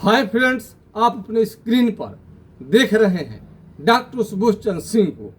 Hi friends, आप अपने screen पर देख रहे हैं डॉक्टर सुबोध चंद्र सिंह को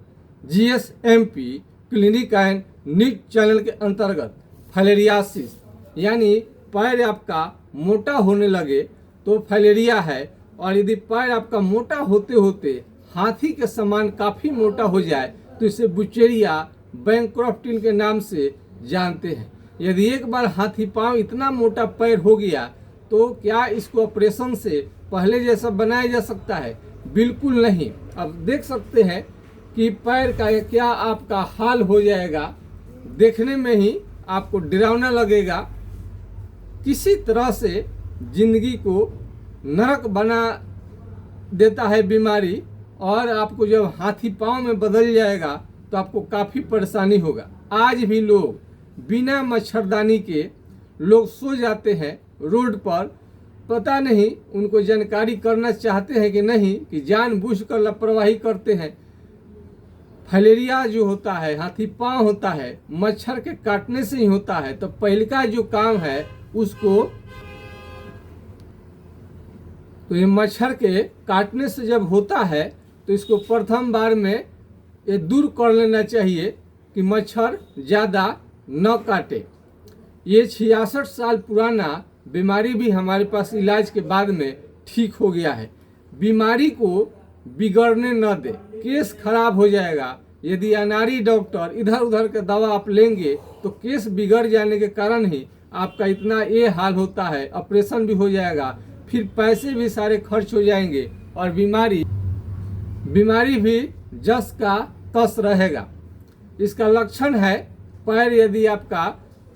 GSMP clinic and news channel के अंतर्गत फाइलेरियासिस यानी पैर आपका मोटा होने लगे तो फाइलेरिया है। और यदि पैर आपका मोटा होते होते हाथी के समान काफ़ी मोटा हो जाए तो इसे बुचेरिया बैंक्रप्टिन के नाम से जानते हैं। यदि एक बार हाथी पांव इतना मोटा पैर हो गया तो क्या इसको ऑपरेशन से पहले जैसा बनाया जा सकता है? बिल्कुल नहीं। अब देख सकते हैं कि पैर का क्या आपका हाल हो जाएगा, देखने में ही आपको डरावना लगेगा। किसी तरह से जिंदगी को नरक बना देता है बीमारी, और आपको जब हाथी पांव में बदल जाएगा तो आपको काफ़ी परेशानी होगा। आज भी लोग बिना मच्छरदानी के लोग सो जाते हैं रोड पर, पता नहीं उनको जानकारी करना चाहते हैं कि नहीं, कि जानबूझकर लापरवाही करते हैं। फाइलेरिया जो होता है, हाथी पांव होता है, मच्छर के काटने से ही होता है। तो पहले का जो काम है उसको, तो ये मच्छर के काटने से जब होता है तो इसको प्रथम बार में ये दूर कर लेना चाहिए कि मच्छर ज़्यादा न काटे। ये 66 साल पुराना बीमारी भी हमारे पास इलाज के बाद में ठीक हो गया है। बीमारी को बिगड़ने न दे, केस खराब हो जाएगा। यदि अनाड़ी डॉक्टर इधर उधर के दवा आप लेंगे तो केस बिगड़ जाने के कारण ही आपका इतना ये हाल होता है। ऑपरेशन भी हो जाएगा, फिर पैसे भी सारे खर्च हो जाएंगे और बीमारी भी जस का तस रहेगा। इसका लक्षण है पैर यदि आपका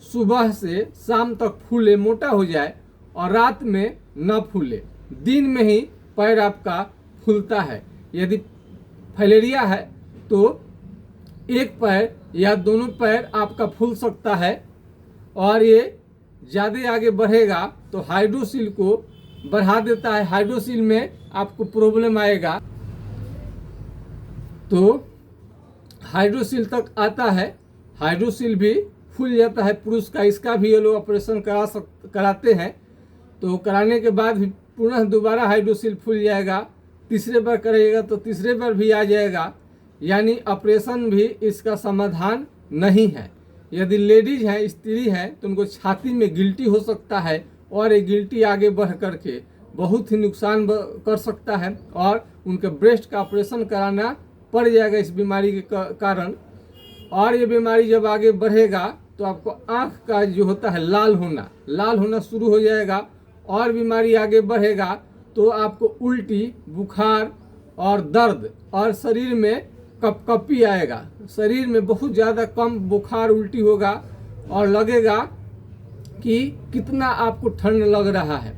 सुबह से शाम तक फूले, मोटा हो जाए और रात में न फूले, दिन में ही पैर आपका फूलता है। यदि फाइलेरिया है तो एक पैर या दोनों पैर आपका फूल सकता है, और ये ज़्यादा आगे बढ़ेगा तो हाइड्रोसिल को बढ़ा देता है। हाइड्रोसिल में आपको प्रॉब्लम आएगा तो हाइड्रोसिल तक आता है, हाइड्रोसिल भी फूल जाता है पुरुष का। इसका भी ये लोग ऑपरेशन कराते हैं। तो कराने के बाद भी पुनः दोबारा हाइड्रोसिल फूल जाएगा। तीसरे बार करेगा तो तीसरे बार भी आ जाएगा। यानी ऑपरेशन भी इसका समाधान नहीं है। यदि लेडीज हैं, स्त्री हैं, तो उनको छाती में गिल्टी हो सकता है और ये गिल्टी आगे बढ़ करके बहुत ही नुकसान कर सकता है और उनके ब्रेस्ट का ऑपरेशन कराना पड़ जाएगा इस बीमारी के कारण। और ये बीमारी जब आगे बढ़ेगा तो आपको आँख का जो होता है लाल होना शुरू हो जाएगा। और बीमारी आगे बढ़ेगा तो आपको उल्टी, बुखार और दर्द, और शरीर में कपकपी आएगा। शरीर में बहुत ज़्यादा कम बुखार, उल्टी होगा और लगेगा कि कितना आपको ठंड लग रहा है।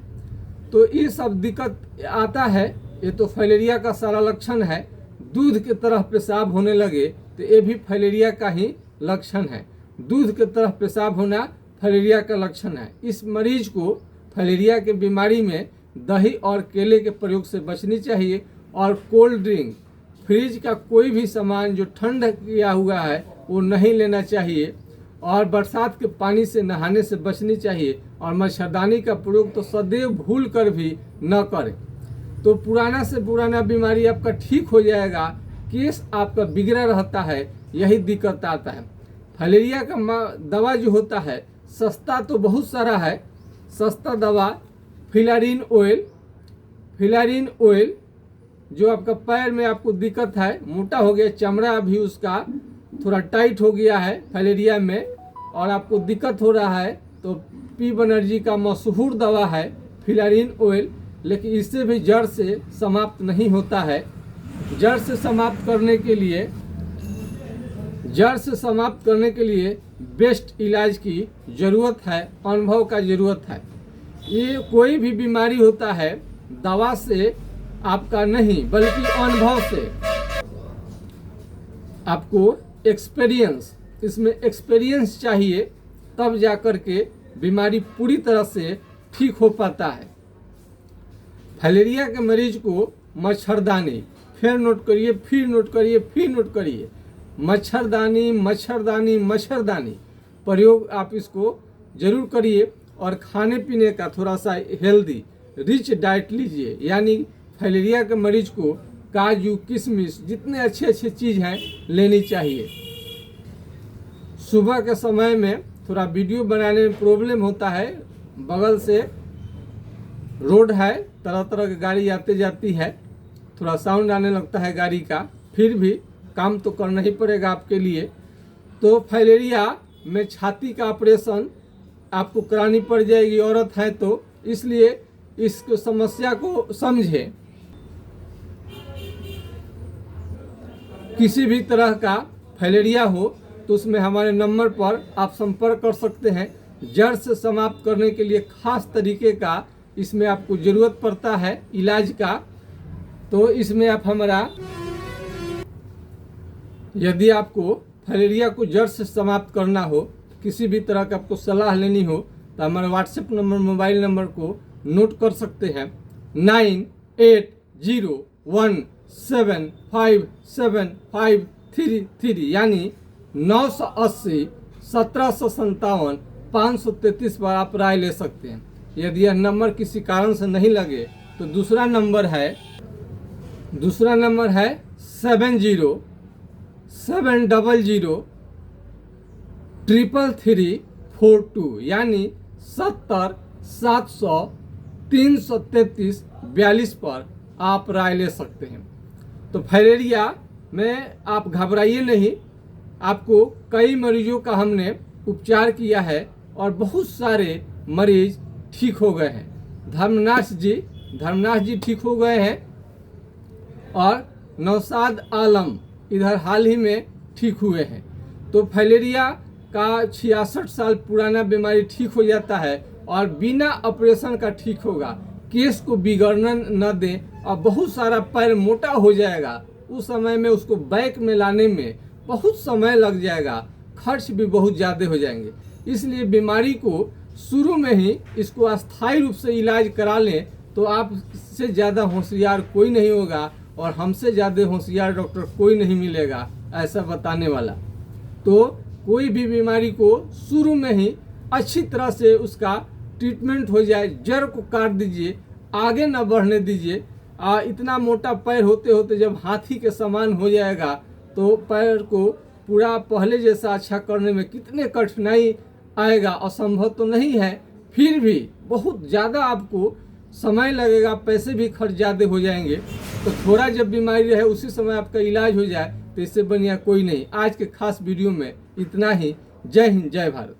तो ये सब दिक्कत आता है। ये तो फाइलेरिया का सारा लक्षण है। दूध के तरह पेशाब होने लगे तो ये भी फाइलेरिया का ही लक्षण है। दूध के तरह पेशाब होना फाइलेरिया का लक्षण है। इस मरीज को फाइलेरिया के बीमारी में दही और केले के प्रयोग से बचनी चाहिए, और कोल्ड ड्रिंक, फ्रिज का कोई भी सामान जो ठंड किया हुआ है वो नहीं लेना चाहिए, और बरसात के पानी से नहाने से बचनी चाहिए, और मच्छरदानी का प्रयोग तो सदैव भूल कर भी न करें। तो पुराना से पुराना बीमारी आपका ठीक हो जाएगा, केस आपका बिगड़ा रहता है, यही दिक्कत आता है। फाइलेरिया का दवा जो होता है सस्ता तो बहुत सारा है। सस्ता दवा फिलारिन ऑयल जो आपका पैर में आपको दिक्कत है, मोटा हो गया, चमड़ा भी उसका थोड़ा टाइट हो गया है फाइलेरिया में, और आपको दिक्कत हो रहा है, तो पी बनर्जी का मशहूर दवा है फिलारिन ऑयल। लेकिन इससे भी जड़ से समाप्त नहीं होता है। जड़ से समाप्त करने के लिए बेस्ट इलाज की ज़रूरत है, अनुभव का ज़रूरत है। ये कोई भी बीमारी होता है दवा से आपका नहीं, बल्कि अनुभव से। आपको इसमें एक्सपीरियंस चाहिए, तब जा कर के बीमारी पूरी तरह से ठीक हो पाता है। फाइलेरिया के मरीज को मच्छरदानी, फिर नोट करिए, फिर नोट करिए, फिर नोट करिए, मच्छरदानी प्रयोग आप इसको जरूर करिए। और खाने पीने का थोड़ा सा हेल्दी, रिच डाइट लीजिए, यानी फाइलेरिया के मरीज को काजू किशमिश जितने अच्छे अच्छे चीज़ हैं लेनी चाहिए। सुबह के समय में थोड़ा वीडियो बनाने में प्रॉब्लम होता है, बगल से रोड है, तरह तरह की गाड़ी आते जाती है, थोड़ा साउंड आने लगता है गाड़ी का, फिर भी काम तो करना ही पड़ेगा आपके लिए। तो फाइलेरिया में छाती का ऑपरेशन आपको करानी पड़ जाएगी, औरत है तो, इसलिए इस समस्या को समझें। किसी भी तरह का फाइलेरिया हो तो उसमें हमारे नंबर पर आप संपर्क कर सकते हैं। जड़ से समाप्त करने के लिए खास तरीके का इसमें आपको ज़रूरत पड़ता है इलाज का। तो इसमें आप हमारा, यदि आपको फाइलेरिया को जड़ से समाप्त करना हो, किसी भी तरह का आपको सलाह लेनी हो, तो हमारे व्हाट्सएप नंबर, मोबाइल नंबर को नोट कर सकते हैं 9801757533, यानी 980 1757 533 पर आप राय ले सकते हैं। यदि यह नंबर किसी कारण से नहीं लगे तो दूसरा नंबर है 7070333342, यानी 70 700 333 42 पर आप राय ले सकते हैं। तो फाइलेरिया में आप घबराइए नहीं, आपको कई मरीजों का हमने उपचार किया है और बहुत सारे मरीज ठीक हो गए हैं। धर्मनाथ जी ठीक हो गए हैं और नौशाद आलम इधर हाल ही में ठीक हुए हैं। तो फाइलेरिया का 66 साल पुराना बीमारी ठीक हो जाता है और बिना ऑपरेशन का ठीक होगा। केस को बिगड़ने न दें, और बहुत सारा पैर मोटा हो जाएगा, उस समय में उसको बैक में लाने में बहुत समय लग जाएगा, खर्च भी बहुत ज़्यादा हो जाएंगे। इसलिए बीमारी को शुरू में ही इसको अस्थायी रूप से इलाज करा लें तो आपसे ज़्यादा होशियार कोई नहीं होगा और हमसे ज़्यादा होशियार डॉक्टर कोई नहीं मिलेगा ऐसा बताने वाला। तो कोई भी बीमारी को शुरू में ही अच्छी तरह से उसका ट्रीटमेंट हो जाए, जड़ को काट दीजिए, आगे न बढ़ने दीजिए। इतना मोटा पैर होते होते जब हाथी के समान हो जाएगा तो पैर को पूरा पहले जैसा अच्छा करने में कितने कठिनाई आएगा, असंभव तो नहीं है, फिर भी बहुत ज़्यादा आपको समय लगेगा, पैसे भी खर्च ज़्यादा हो जाएंगे। तो थोड़ा जब बीमारी रहे उसी समय आपका इलाज हो जाए तो इससे बढ़िया कोई नहीं। आज के खास वीडियो में इतना ही। जय हिंद, जय भारत।